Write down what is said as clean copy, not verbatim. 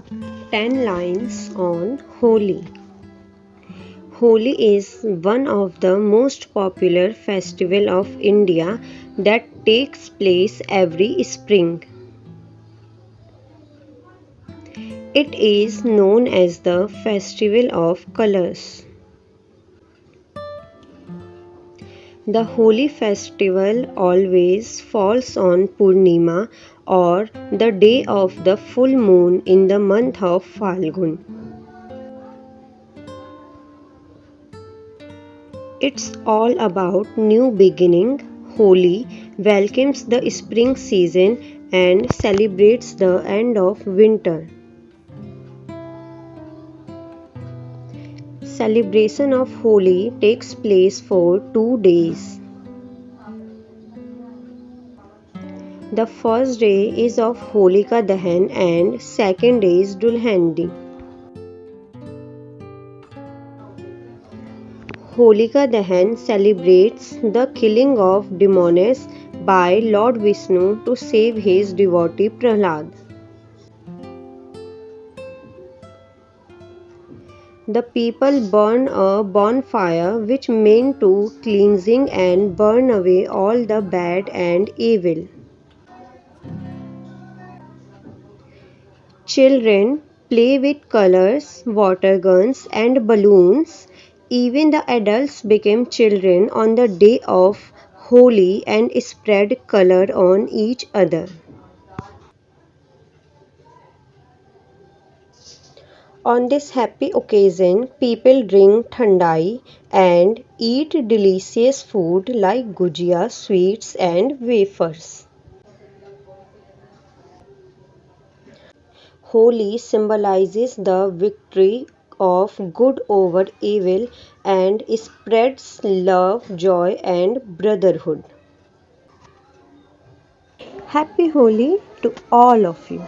10 lines on Holi. Holi is one of the most popular festivals of India that takes place every spring. It is known as the Festival of Colors. The Holi festival always falls on Purnima or the day of the full moon in the month of Falgun. It's all about new beginning. Holi welcomes the spring season and celebrates the end of winter. Celebration of Holi takes place for 2 days. The first day is of Holika Dahan and second day is Dulhandi. Holika Dahan celebrates the killing of demons by Lord Vishnu to save his devotee Prahlad. The people burn a bonfire which meant to cleansing and burn away all the bad and evil. Children play with colors, water guns, and balloons. Even the adults became children on the day of Holi and spread color on each other. On this happy occasion, people drink thandai and eat delicious food like gujia, sweets, and wafers. Holi symbolizes the victory of good over evil and spreads love, joy, and brotherhood. Happy Holi to all of you.